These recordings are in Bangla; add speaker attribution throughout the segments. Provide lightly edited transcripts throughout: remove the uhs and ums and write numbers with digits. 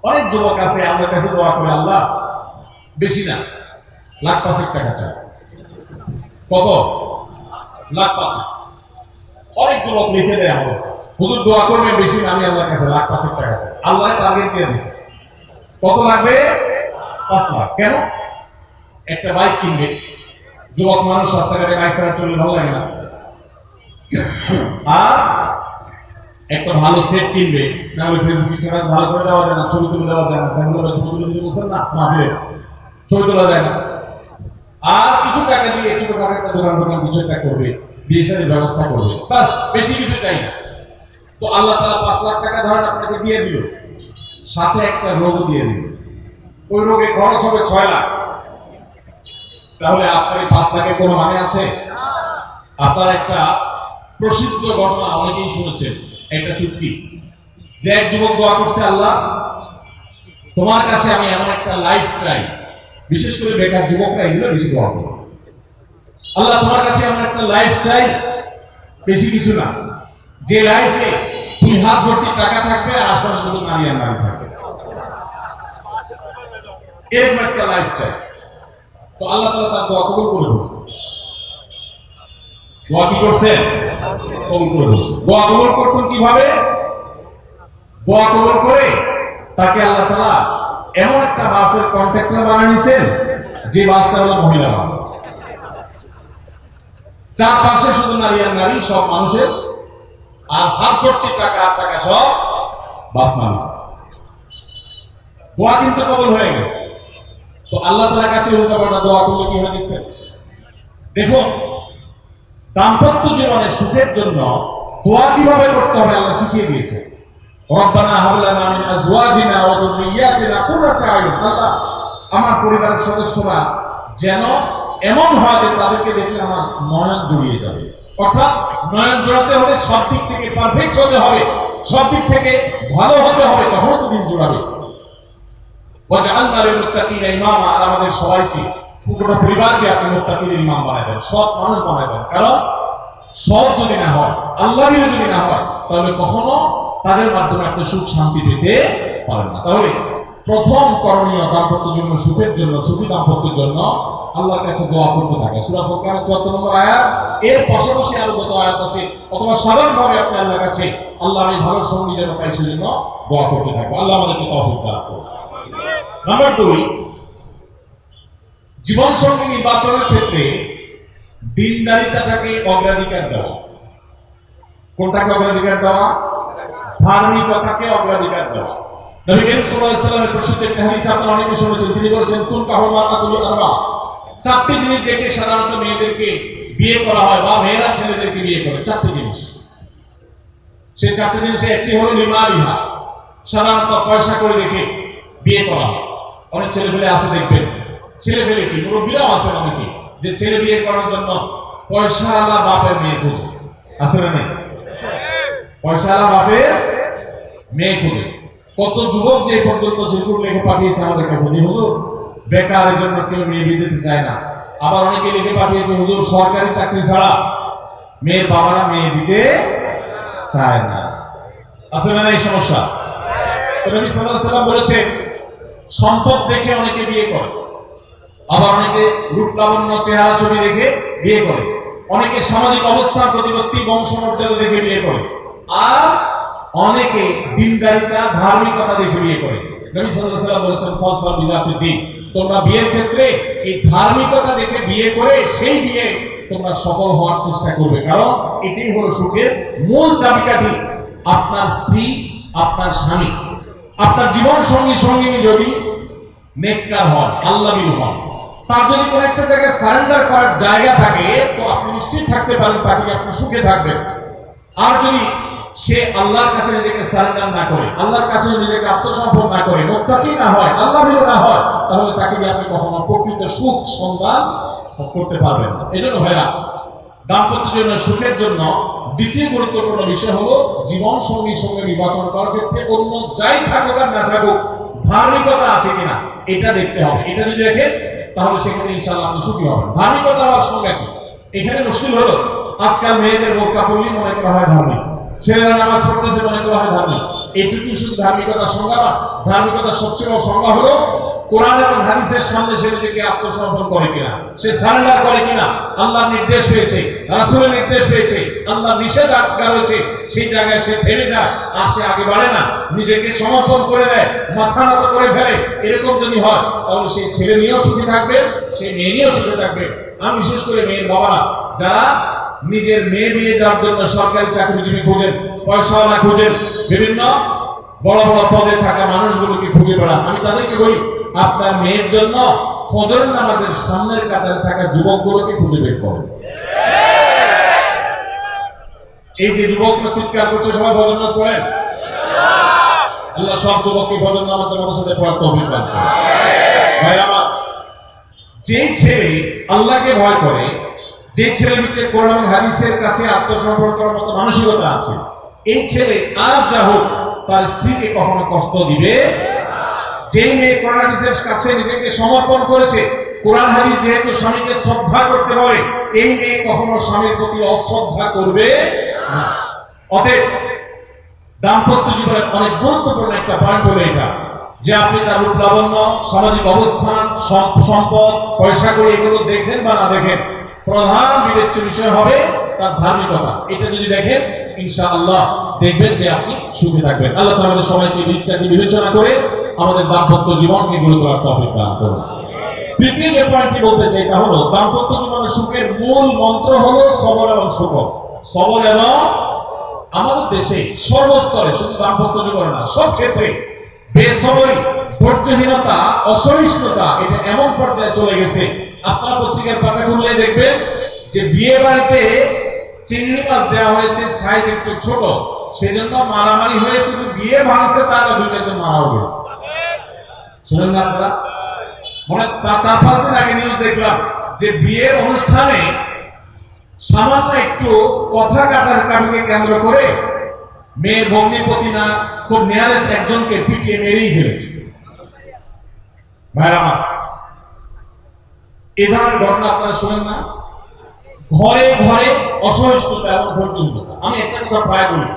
Speaker 1: অনেক যুবক আছে আল্লাহর কাছে দোয়া করে, আল্লাহ বেশি না, লাখ পাঁচেক টাকা চায়। কত? লাখ পাঁচেক। অনেক যুবক লিখে দেয় আমাদের, হুজুর দোয়া করবেন বেশি না, আমি আল্লাহর কাছে লাখ পাঁচেক টাকা চাই। আল্লাহ টার্গেট দিয়ে দিছে, কত লাগবে? 5 লাখ। কেন? একটা বাইক কিনবে। যুবক মানুষ রাস্তাঘাটে বাইক ছাড়া চললে ভালো লাগে না। আর একটা ভালো সেট কিনবে, না হলে ফেসবুক স্ট্যাটাস ভালো করে দেওয়া যায় না, ছবি তুলে দেওয়া যায় না। সেগুলো ছবি তুলে দিতে বলছেন না, মাহফিলে ছবি তোলা যায় না। আর কিছু টাকা দিয়ে ছোটখাটো একটা দোকান কিছু একটা করবে, বিয়ে শাদীর ব্যবস্থা করবে, বাস, বেশি কিছু চাই না। তো আল্লাহ তাআলা 5 লাখ টাকা ধরেন আপনাকে দিয়ে দিল, সাথে একটা রোগও দিয়ে দিল। ওই রোগে খরচ হবে 6 লাখ। তাহলে আপনার 5 লাখের কোনো মানে আছে? আপনার একটা প্রসিদ্ধ ঘটনা অনেকেই শুনেছেন, একটা চুক্তি, যে এক যুবক দোয়া করছে, আল্লাহ তোমার কাছে আমি এমন একটা লাইফ চাই, বিশেষ করে বেকার যুবকরা এগুলো বেশি দোয়া করে, আল্লাহ তোমার কাছে এমন একটা লাইফ চাই, বেশি কিছু না, যে লাইফে 2 হাত ভর্তি টাকা থাকবে আর আশপাশে শুধু নারী আর নারী থাকবে, এরকম একটা লাইফ চাই। তো আল্লাহ তাআলা তার দোয়া কবুল করে দিয়েছে। দোয়া কি করছেন? কবুল করে দিয়েছে। দোয়া কবুল করছেন কিভাবে? দোয়া কবুল করে তাকে আল্লাহ তাআলা এমন একটা বাসের কন্ট্রাক্টর বানিয়ে নিয়েছেন, যে বাসটা হলো মহিলা বাস। চারপাশে শুধু নারী আর নারী, সব মানুষের, আর হাত ভর্তি টাকা সব বাস মালিক। দোয়া কিন্তু কবুল হয়ে গেছে। তো আল্লাহ তাআলার কাছে উল্টাপাল্টা দোয়া করলে কি হয় দেখছেন? দেখুন, দাম্পত্য জীবনের সুখের জন্য দোয়া কিভাবে করতে হবে আল্লাহ শিখিয়ে দিয়েছে। রব্বানা হাব লানা মিন আজওয়াজিনা ওয়া যুররিয়াতিনা কুররাতা আয়ুন। আল্লাহ, আমার পরিবারের সদস্যরা যেন এমন হয় যে তাদেরকে দেখলে আমার নয়ন জুড়িয়ে যাবে। অর্থাৎ নয়ন জোড়াতে হলে সব দিক থেকে পারফেক্ট হতে হবে, সব দিক থেকে ভালো হতে হবে, তখন তো দিন জোড়াবে। ওয়াজআলনা লিল মুত্তাকিনা ইমামা। আর আমাদের সবাইকে, পুরোটা পরিবারকে আপনি মুত্তাকিদের ইমাম বানাবেন, সৎ মানুষ বানাবেন। কারণ সৎ যদি না হয়, আল্লাহর যদি না হয়, তাহলে কখনো তাদের মাধ্যমে আপনি সুখ শান্তি পেতে পারেন না। তাহলে প্রথম করণীয় দাম্পত্য জীবন সুখের জন্য, সুখী দাম্পত্যের জন্য আল্লাহর কাছে দোয়া করতে থাকে। সূরা ফুরকানের 14 নম্বর আয়াত, এর পাশাপাশি আরো যত আয়াত আছে, অথবা সাধারণভাবে আপনি আল্লাহর কাছে, আল্লাহ আমি ভালো সঙ্গী যেন পাই সেজন্য দোয়া করতে থাকবো। আল্লাহ আমাদেরকে তৌফিক দান করুন। নাম্বার 2, জীবন সঙ্গী নির্বাচনের ক্ষেত্রে দিনদারিতাটাকে অগ্রাধিকার দেওয়া। কোনটাকে অগ্রাধিকার দেওয়া? ধার্মিকতাকে অগ্রাধিকার দেওয়া। নবী করিম সাল্লাল্লাহু আলাইহি ওয়াসাল্লামের প্রসিদ্ধ একটা হাদিস আপনারা অনেকে শুনেছেন। তিনি বলেছেন, তুনকাহুল মারআতু লিআরবা। 4টি জিনিস দেখে সাধারণত মেয়েদেরকে বিয়ে করা হয়, বা মেয়েরা ছেলেদেরকে বিয়ে করে। 4টি জিনিস। সেই 4টি জিনিসে একটি হলো লিমালিহা, সাধারণত পয়সা করে দেখে বিয়ে করা হয়। অনেক ছেলে পেলে আছে দেখবেন, ছেলে পেলে কি মুরব্বীরাও আছেন অনেকে, যে ছেলে বিয়ে করার জন্য পয়সাওয়ালা বাপের মেয়ে খুঁজে। আছে না নেই? পয়সাওয়ালা বাপের মেয়ে খুঁজে। কত যুবক যে পর্যন্ত চিরকুট লিখে পাঠিয়েছে আমাদের কাছে, যে হুজুর বেকারের জন্য কেউ মেয়ে বিয়ে দিতে চায় না। আবার অনেকে লিখে পাঠিয়েছে, হুজুর সরকারি চাকরি ছাড়া মেয়ের বাবারা মেয়ে দিতে চায় না। আছে না এই সমস্যা? নবী সাল্লাল্লাহু আলাইহি ওয়াসাল্লাম বলেছে, সম্পদ দেখে অনেকে বিয়ে করে, আবার অনেকে রূপ লাবণ্য চেহারা ছবি দেখে বিয়ে করে, অনেকে সামাজিক অবস্থান প্রতিপত্তি বংশমর্যাদা দেখে বিয়ে করে, আর অনেকে দিনদারিতা ধার্মিকতা দেখে বিয়ে করে। নবী সাল্লাল্লাহু আলাইহি ওয়াসাল্লাম বলেছেন, ফাসফার বিজাতিদ দ্বীন। তোমরা বিয়ের ক্ষেত্রে এই ধার্মিকতা দেখে বিয়ে করে সেই বিয়ে তোমরা সফল হওয়ার চেষ্টা করবে, কারণ এটাই হলো সুখের মূল চাবিকাঠি। আপনার স্ত্রী, আপনার স্বামী, আপনার জীবন সঙ্গিনী যদি নেককার হন, আল্লাহভীরু হন, তার যদি কোন একটা জায়গায় সারেন্ডার করার জায়গা থাকে, তো আপনি নিশ্চিত থাকতে পারেন তাকে আপনি সুখে থাকবেন। আর যদি সে আল্লাহর কাছে নিজেকে সারেন্ডার না করে, আল্লাহর কাছে নিজেকে আত্মসমর্পণ না করে, মুত্তাকি না হয়, আল্লাহভীরু না হয়, তাহলে তাকে দিয়ে আপনি কখনো প্রকৃত সুখ সন্ধান করতে পারবেন না। এই জন্য ভাইরা, দাম্পত্য জীবনের সুখের জন্য দ্বিতীয় গুরুত্বপূর্ণ বিষয় হলো জীবন সঙ্গী সঙ্গে নির্বাচন করার ক্ষেত্রে অন্য যাই থাকুক আর না থাকুক, ধার্মিকতা আছে কিনা এটা দেখতে হবে। এটা যদি দেখেন, তাহলে সেক্ষেত্রে ইনশাআল্লাহ আপনি সুখী হবেন। ধার্মিকতা হওয়ার সঙ্গে কি? এখানে মুশকিল হলো, আজকাল মেয়েদের বোরকা পরলেই মনে করা হয় ধার্মিক, ছেলেরা নামাজ পড়তেছে মনে করা হয় ধার্মিক, এটুকু শুধু ধার্মিকতার সংজ্ঞা না, ধার্মিকতার সবচেয়ে বড় সংজ্ঞা হলো কোরআন এবং হাদিসের সামনে সে নিজেকে আত্মসমর্পণ করে কিনা, সে সারেন্ডার করে কিনা। আল্লাহর নির্দেশ পেয়েছে, রাসূলের নির্দেশ পেয়েছে, আল্লাহর নিষেধাজ্ঞা রয়েছে, সেই জায়গায় সে থেমে যায় আর সে আগে বাড়ে না, নিজেকে সমর্পণ করে দেয়, মাথা নত করে ফেলে। এরকম যদি হয় তাহলে সেই ছেলে নিয়েও সুখী থাকবে, সেই মেয়ে নিয়েও সুখী থাকবে। আমি বিশেষ করে মেয়ের বাবারা যারা নিজের মেয়ে বিয়ে দেওয়ার জন্য সরকারি চাকরিজীবী খোঁজেন, পয়সাওয়ালা খোঁজেন, বিভিন্ন বড় বড় পদে থাকা মানুষগুলোকে খুঁজে বেড়ান, আমি তাদেরকে বলি আপনার মেয়ের জন্য ফজরের নামাজের সামনের কাতারে থাকা যুবকগুলোকে খুঁজে বের করেন। এই যে যুবকরা চিৎকার করছে সবাই ফজর নামাজ পড়েন, আল্লাহ সব যুবককে ফজর নামাজের মতো সাথে পড়ার তৌফিক দান করেন। ভাইরা আমার, যেই ছেলে আল্লাহকে ভয় করে, যে ছেলের ভিতরে কোরআন এবং হাদিসের কাছে আত্মসমর্পণ করার মতো মানসিকতা আছে, এই ছেলে আর যা হোক তার স্ত্রীকে কখনো কষ্ট দিবে। যে মেয়ে কোরআন হাদিসের কাছে নিজেকে সমর্পণ করেছে, কোরআন হাদিস যেহেতু স্বামীকে শ্রদ্ধা করতে বলে, এই মেয়ে কখনো স্বামীর প্রতি অশ্রদ্ধা করবে না। অতএব দাম্পত্য জীবনের অনেক গুরুত্বপূর্ণ একটা পয়েন্ট হলো এটা যে আপনি তার রূপ লাবণ্য, সামাজিক অবস্থান, সম্পদ, পয়সা করে এগুলো দেখেন বা না দেখেন, প্রধান বিবেচ্য বিষয় হবে তার ধার্মিকতা। এটা যদি দেখেন ইনশাআল্লাহ দেখবেন যে আপনি সুখে থাকবেন। আল্লাহ তাআলা আমাদের সবাইকে দিকটাকে বিবেচনা করে আমাদের দাম্পত্য জীবনকে গড়ে তোলার তৌফিক দান করুন। তৃতীয় যে পয়েন্টটি বলতে চাই তা হলো দাম্পত্য জীবনের সুখের মূল মন্ত্র হলো সবর এবং শুকর। সবর এবং আমাদের দেশে সর্বস্তরে, শুধু দাম্পত্য জীবনে না, সব ক্ষেত্রে বেসবরি, ধৈর্যহীনতা, অসহিষ্ণুতা এটা এমন পর্যায়ে চলে গেছে, আপনারা পত্রিকার পাতা খুললে দেখবেন যে বিয়ে বাড়িতে চিংড়ি মাছ দেওয়া হয়েছে সাইজ একটু ছোট, সেজন্য মারামারি হয়ে শুধু বিয়ে ভাঙছে, তারা দুই চারজন মারাও গেছে। শুনেন না আপনারা? মনে 4-5 দিন আগে নিউজ দেখলাম যে বিয়ের অনুষ্ঠানে সামান্য একটু কথা কাটাকাটিকে কেন্দ্র করে মেয়ের ভগ্নিপতি না খুব নিয়ারেস্ট একজনকে পিটিয়ে মেরেই ফেলেছে। ভাইরা আমার, এই ধরনের ঘটনা আপনারা শোনেন না? ঘরে ঘরে অসহিষ্ণুতা এবং ধৈর্যহীনতা। আমি একটা কথা প্রায় বলি,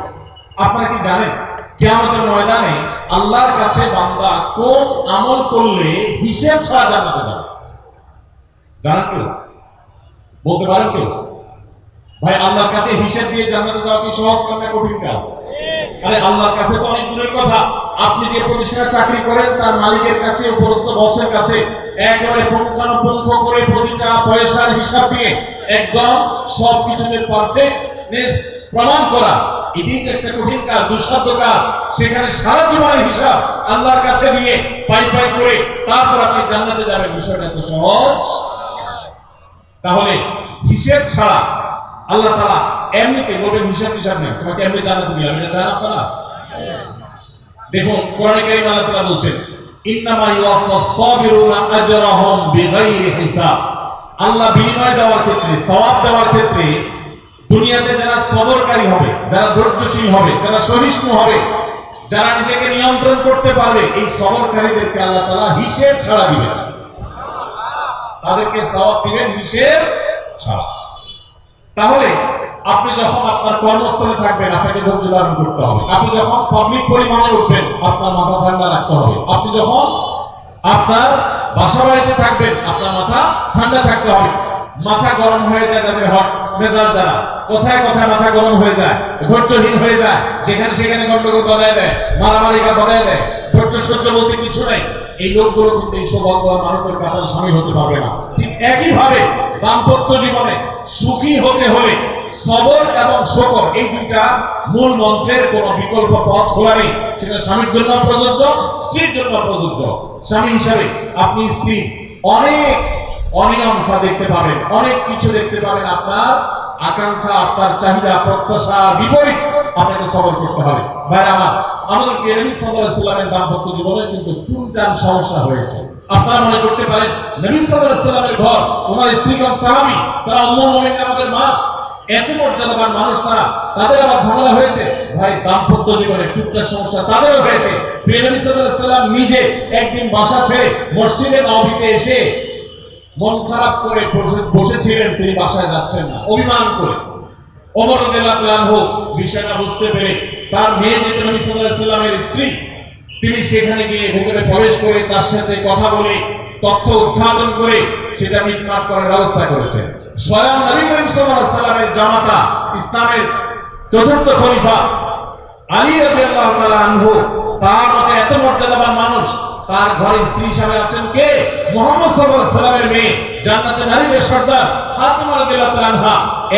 Speaker 1: আপনারা কি জানেন কিয়ামতের ময়দানে আল্লাহর কাছে বান্দা কোন আমল করলে হিসেব ছাড়া জান্নাতে যাবে? জানেন কেউ? বলতে পারেন কেউ? ভাই, আল্লাহর কাছে হিসেব দিয়ে জান্নাতে যাওয়া কি সহজ কাজ না কঠিন কাজ? আরে আল্লাহর কাছে তো অনেক দূরের কথা। আপনি যে প্রতিষ্ঠানে চাকরি করেন তার মালিকের কাছে, উপরস্থ বসের কাছে একেবারে পুঙ্খানুপুঙ্খ করে প্রতিটা পয়সার হিসাব দিয়ে একদম সবকিছুতে পারফেক্টনেস প্রমাণ করা, এটাই তো একটা কঠিন কাজ, দুঃসাধ্য কাজ। সেখানে সারা জীবনের হিসাব আল্লাহর কাছে নিয়ে পাই পাই করে তারপর আপনি জান্নাতে যাবেন, বিষয়টা এত সহজ। তাহলে হিসেব ছাড়া আল্লাহ তাআলা এমনিতে বলবেন হিসাব নেই, তোমাকে এমনি জান্নাতে দিলাম, এটা চান আপনারা? দেখুন কোরআনে কারীমে আল্লাহ তাআলা বলছেন ইন্নামা ইউওয়াফাস সাবিরুনা আজরাহুম বিগাইরি হিসাব। আল্লাহ বিনিময় দেওয়ার ক্ষেত্রে, সওয়াব দেওয়ার ক্ষেত্রে দুনিয়াতে যারা সবরকারী হবে, যারা ধৈর্যশীল হবে, যারা সহিষ্ণু হবে, যারা নিজেকে নিয়ন্ত্রণ করতে পারবে, এই সবরকারীদেরকে আল্লাহ তাআলা হিসেব ছাড়া দিবেন, তাদেরকে সওয়াব দিবেন হিসেব ছাড়া। তাহলে আপনি যখন আপনার কর্মস্থলে থাকবেন আপনাকে ধৈর্য ধারণ করতে হবে। আপনি যখন পাবলিক পরিবহনে উঠবেন আপনার মাথা ঠান্ডা রাখতে হবে। আপনি যখন আপনার বাসা বাড়িতে থাকবেন আপনার মাথা ঠান্ডা থাকতে হবে। মাথা গরম হয়ে যায় যাদের হট মেজাজ, যারা কথায় কথায় মাথা গরম হয়ে যায়, ধৈর্যহীন হয়ে যায়, যেখানে সেখানে গন্ডগোল বাধায় দেয়, মারামারি বাধায় দেয়, ধৈর্য সহ্য বলতে কিছু নেই, এই লোকগুলো কিন্তু এই সৌভাগ্যবান মানুষের কাতারে শামিল হতে পারবে না। ঠিক একইভাবে দাম্পত্য জীবনে সুখী হতে হলে সবর এবং শুকর, এই দুইটা মূল মন্ত্রের কোনো বিকল্প পথ খোলা নেই। সেটা স্বামীর জন্য প্রযোজ্য, স্ত্রীর জন্য প্রযোজ্য। স্বামী হিসাবে আপনি স্ত্রী অনেক অনিয়মতা দেখতে পাবেন, অনেক কিছু দেখতে পাবেন, আপনার আকাঙ্ক্ষা, আপনার চাহিদা, প্রত্যাশা বিপরীত, আপনাকে সবর করতে হবে। ভাইরা আমার, আমাদের প্রিয় নবী সাল্লাল্লাহু আলাইহি ওয়াসাল্লামের দাম্পত্য জীবনে কিন্তু টুনটান সমস্যা হয়েছে। আপনারা মনে করতে পারেন নবী সাল্লাল্লাহু আলাইহি ওয়াসাল্লামের ঘর, ওনার স্ত্রীগণ সাহাবী, তারা উম্মুল মুমিনিন আমাদের মা, এত মর্যাদাবান মানুষ তারা, তাদের আবার ঝামেলা হয়েছে। ভাই, দাম্পত্য জীবনে টুকটাক সমস্যা তাদেরও হয়েছে। প্রিয় নবী সাল্লাল্লাহু আলাইহি ওয়াসাল্লাম নিজে একদিন বাসা ছেড়ে মসজিদে নববীতে এসে মন খারাপ করে বসেছিলেন, তিনি বাসায় যাচ্ছেন না, অভিমান করে। ওমর রাদিয়াল্লাহু তাআলা বিষয়টা বুঝতে পেরে তার মেয়ে যেহেতু নবী সাল্লাল্লাহু আলাইহি ওয়াসাল্লামের স্ত্রী, তিনি সেখানে গিয়ে ভেতরে প্রবেশ করে তার সাথে কথা বলে তথ্য উদ্ঘাটন করে সেটা মিটমাট করার ব্যবস্থা করেছেন। স্বয়ং নবী করিম সাল্লাল্লাহু আলাইহি ওয়াসাল্লামের জামাতা, ইসলামের চতুর্থ খলিফা আলী রাদিয়াল্লাহু তাআলা আনহু, তার মতে এত মর্যাদাবান মানুষ, তার ঘরে স্ত্রী হিসাবে আছেন কে? মুহাম্মদ সাল্লাল্লাহু আলাইহি ওয়াসাল্লামের মেয়ে, জান্নাতের নারীদের সর্দার ফাতেমা রাদিয়াল্লাহু তাআলা আনহা।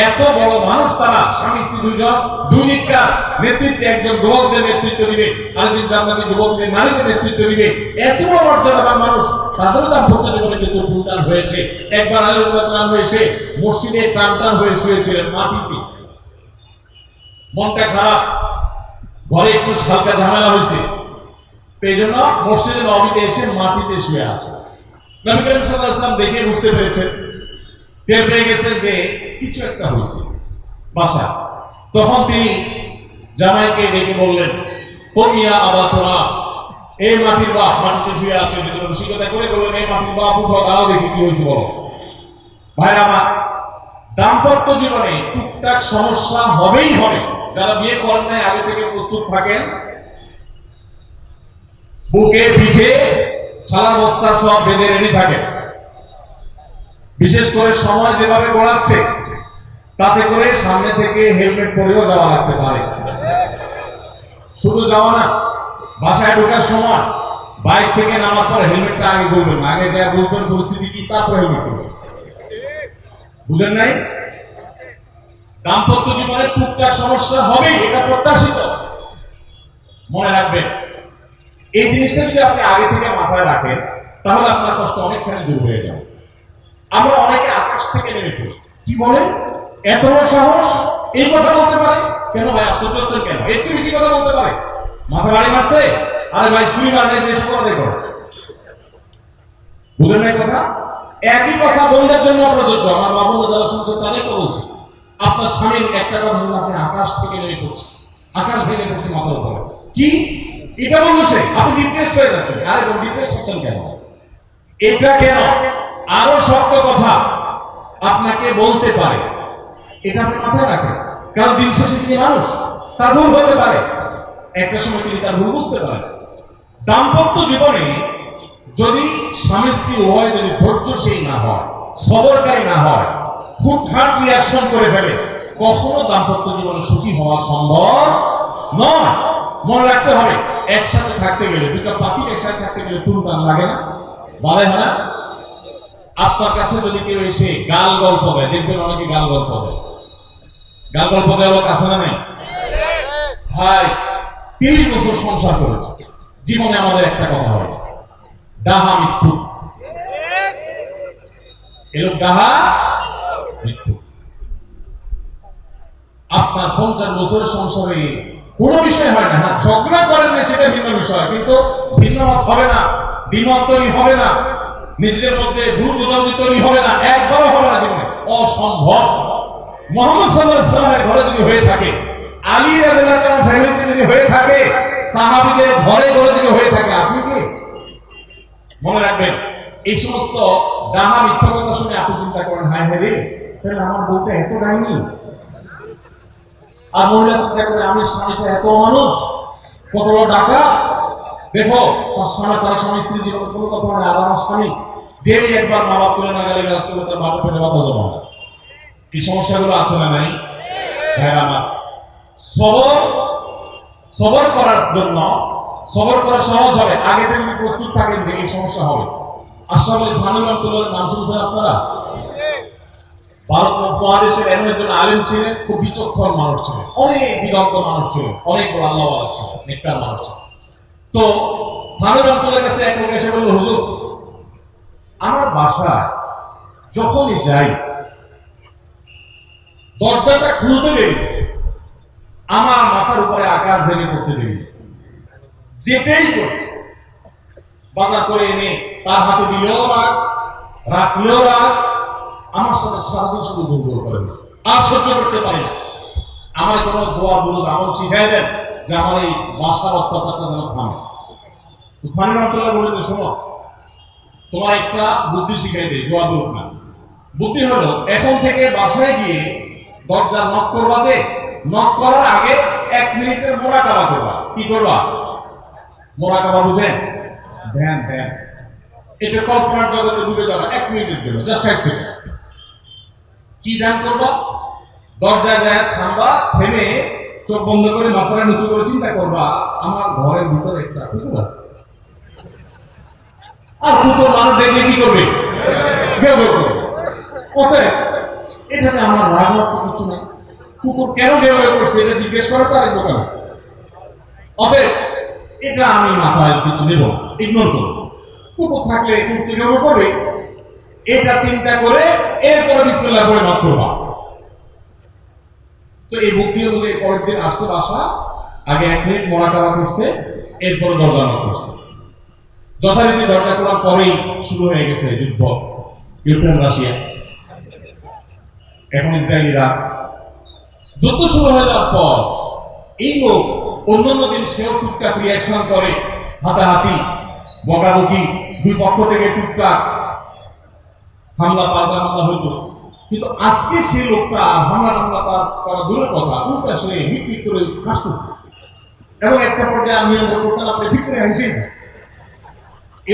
Speaker 1: এত বড় মানুষ তারা, স্বামী স্ত্রী দুইজন, দুই দিককার নেতৃত্বে, একজন যুবকদের নেতৃত্ব দিবে, আরেকজন জান্নাতি যুবকদের নারীদের নেতৃত্ব দিবে। এত বড় মর্যাদাবান মানুষ, তাদের দাম্পত্য জীবনে কিন্তু টুনটান হয়েছে। একবার আলী রাদিয়াল্লাহু তাআলা আনহু এসে মসজিদে টানটান হয়ে শুয়েছিলেন মাটিতে, মনটা খারাপ, ঘরে একটু হালকা ঝামেলা হয়েছে, এই জন্য মসজিদে নববীতে এসে মাটিতে শুয়ে আছে। নবী করিম সাল্লাল্লাহু আলাইহি ওয়াসাল্লাম দেখে বুঝতে পেরেছেন, টের পেয়ে গেছেন যে কিছু একটা হয়েছে বাসা। তখন তিনি জামাইকে ডেকে বললেন, কমিয়া আবা তোরা, এই মাটির বাপ মাটিতে শুয়ে আছে। ভিতরে রসিকতা করে বললেন, এই মাটির বাপ উঠো, দাঁড়াও দেখি কি হয়েছে বলো। ভাইরা আমার, দাম্পত্য জীবনে টুকটাক সমস্যা হবেই হবে। যারা বিয়ে করেন নাই আগে থেকে প্রস্তুত থাকেন, বুকে পিঠে ছালা বস্তা সব বেঁধে রেডি থাকেন। বিশেষ করে সময় যেভাবে গড়াচ্ছে, তাতে করে সামনে থেকে হেলমেট পরেও যাওয়া লাগতে পারে। শুধু যাওয়া না, বাসায় ঢোকার সময় বাইক থেকে নামার পর হেলমেটটা আগে খুলবেন না, আগে যা বুঝবেন পরিস্থিতি কি, তারপর হেলমেট করবেন। বুঝেন নাই? দাম্পত্য জীবনে টুকটাক সমস্যা হবেই, এটা প্রত্যাশিত। মনে রাখবেন, এই জিনিসটা যদি আপনি আগে থেকে মাথায় রাখেন, তাহলে আপনার কষ্ট অনেকখানি দূর হয়ে যাবে। আমরা অনেকে আকাশ থেকে নেমে পড়ি। কি বলেন, এত বড় সাহস, এই কথা বলতে পারে? কেন ভাই আশ্চর্য হচ্ছেন কেন? এর চেয়ে বেশি কথা বলতে পারে? মাথা বাড়ি মারছে? আরে ভাই চুরি মারলে এসব কথা দেখো। বুঝেন না কথা? একই কথা বন্ধের জন্য প্রযোজ্য। আমার বাবু যারা শুনছে তাদেরকে বলছি, আপনার স্বামীর একটা কথা শুনে আপনি আকাশ থেকে নেমে পড়ছেন, আকাশ ভেঙে পড়ছে মাথার উপরে। কি এটা বললো সে? আপনি ডিপ্রেসড হয়ে যাচ্ছেন। আরে ডিপ্রেসড হচ্ছেন কেন? এটা কেন? আরো শক্ত কথা আপনাকে বলতে পারে, এটা আপনি মাথায় রাখেন। কারণ দিন শেষে তিনি মানুষ, তার ভুল হতে পারে, একটা সময় তিনি তার ভুল বুঝতে পারেন। দাম্পত্য জীবনে যদি স্বামী স্ত্রী উভয় যদি ধৈর্যশীল না হয়, সবরকারী না হয়, হুটহাট রিয়াকশন করে ফেলে, কখনো দাম্পত্য জীবনে সুখী হওয়া সম্ভব নয়। মনে রাখতে হবে, একসাথে থাকতে গেলে, দুটো পাখি একসাথে থাকতে গেলে টুনটান লাগে না? বাধে হয় না? আপনার কাছে যদি কেউ এসে গাল গল্প দেয়, দেখবেন অনেকে গাল গল্প দেয়। গাল গল্প দেওয়া লোক আছে না? নেই ভাই, 30 বছর সংসার করেছে, জীবনে আমাদের একটা কথা হয়, ডাহা মৃত্যু। এরকম ডাহা মৃত্যু। আপনার 50 বছরের সংসারে কোনো বিষয় হয় না। হ্যাঁ, ঝগড়া করেন না, সেটা ভিন্ন বিষয়, কিন্তু ভিন্ন মত হবে না, দ্বিমত তৈরি হবে না, নিজেদের মধ্যে ভুল বোঝাবুঝি তৈরি হবে না, একবারও হবে না জীবনে, অসম্ভব। মুহাম্মদ সাল্লাল্লাহু আলাইহি ওয়াসাল্লামের ঘরে যদি হয়ে থাকে, আলী রাদিয়াল্লাহু তাআলা ফ্যামিলিতে যদি হয়ে থাকে, সাহাবীদের ঘরে ঘরে যদি হয়ে থাকে, আপনি কি? মনে রাখবেন, এই সমস্ত ডাহা মিথ্যা কথা শুনে আপনি চিন্তা করেন, হায় হায় রে, তাহলে আমার বউটা এত ডাইনি। আর মহিলা চিন্তা করে, আমি স্বামীটা এত মানুষ, কত বড় ডাকা। দেখো তার স্বামী, তার স্বামী স্ত্রী জীবনে কোনো কথা হয় না। আর আমার স্বামী ডেলি একবার মা বাপ করে না গালি গালাজ করলে তার বাপের পেটে বাতা জমা হয়। এই সমস্যাগুলো আছে না? নাই ভাইরা আমার। সবর করার জন্য, সবর করা সহজ হবে আগে থেকে যদি প্রস্তুত থাকেন যে এই সমস্যা হবে। আশরাফ আলী থানভী রাহমাতুল্লাহর নাম শুনছেন আপনারা? ভারত মহাদেশের এমন একজন আলেম ছিলেন, খুব বিচক্ষণ মানুষ ছিলেন, অনেক বিদগ্ধ মানুষ ছিলেন, অনেক বড় আল্লাহওয়ালা ছিলেন, নেককার মানুষ ছিলেন। তো থানভী রাহমাতুল্লাহর কাছে এক লোক এসে বলল, হুজুর, আমার বাসায় যখনই যাই, দরজাটা খুলতে দেরি, আমার মাথার উপরে আকাশ ভেঙে পড়তে দেরি। যেটাই করি, বাজার করে এনে তার হাতে দিলেও রাগ, রাখলেও রাগ, আমার সাথে সারাদিন শুধু দুর্বল করেন, আর সহ্য করতে পারি না। আমার কোনো দোয়া দুরুদ আমল শিখাই দেন যে আমার এই বাসার অত্যাচারটা যেন থামে। থানভী রাহমাতুল্লাহ বললেন, শোনো, তোমার একটা বুদ্ধি শিখাই দেয়, দোয়া দুরুদ না। বুদ্ধি হলো, এখন থেকে বাসায় গিয়ে দরজা নক করবা, যে নক করার আগে 1 মিনিটের মোরাকাবা করবা। কি করবা? মোরাকাবা বুঝেন? ধ্যান ধ্যান। এটা কল্পনার জগতে ডুবে যাবা 1 মিনিটের জন্য, জাস্ট 1 সেকেন্ড। কি ধ্যান করবা? দরজায় যায় থামবা, থেমে চোখ বন্ধ করে মাথাটা নিচু করে চিন্তা করবা, আমার ঘরের ভিতরে একটা কুকুর আছে। আর কুকুর মানুষ দেখলে কি করবে? ঘেউ ঘেউ করবে। অতএব এটাতে আমার রাগ হওয়ার তো কিছু নেই। কুকুর কেন ঘেউ ঘেউ করছে এটা জিজ্ঞেস করার তার একটু কেন। অতএব এটা আমি মাথায় কিছু নেব, ইগনোর করবো। কুকুর থাকলে কুকুরকে ঘেউ ঘেউ করবে, এটা চিন্তা করে এরপরে বিসমিল্লাহ বলে নক করবা। তো এই বুদ্ধি অনুযায়ী পরের দিন আসছে বাসা, আগে 1 মিনিট মোরাকাবা করছে, এরপরে দরজা নক করছে। যথারীতি দরজা খোলার পরেই শুরু হয়ে গেছে যুদ্ধ, ইউক্রেন রাশিয়া, এখন ইসরায়েলিরা। যুদ্ধ শুরু হয়ে যাওয়ার পর এই লোক অন্যান্য দিন সেও টুকটাক রিয়াকশন করে, হাতাহাতি বকাবকি, দুই পক্ষ থেকে টুকটাক হামলা পাল্টা হামলা হইতো। কিন্তু আজকে সেই লোকটা হামলা টামলা করা দূরের কথা, উল্টা সে মিটমিট করে হাসতেছে এবং একটা পর্যায়ে আমি নিয়ন্ত্রণ করতে না পারে ভিতরে হেসে দিচ্ছে।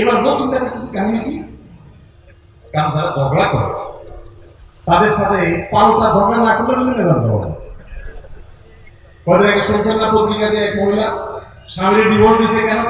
Speaker 1: এবার বউ চিন্তা করতেছি কাহিনী কি? কারণ যারা ঝগড়া করে তাদের সাথে পাল্টা ঝগড়া না করলে কিন্তু মেজাজ হবে। কদিন আগে শুনছেন না পত্রিকা যে এক মহিলা স্বামীর ডিভোর্স দিছে কেন?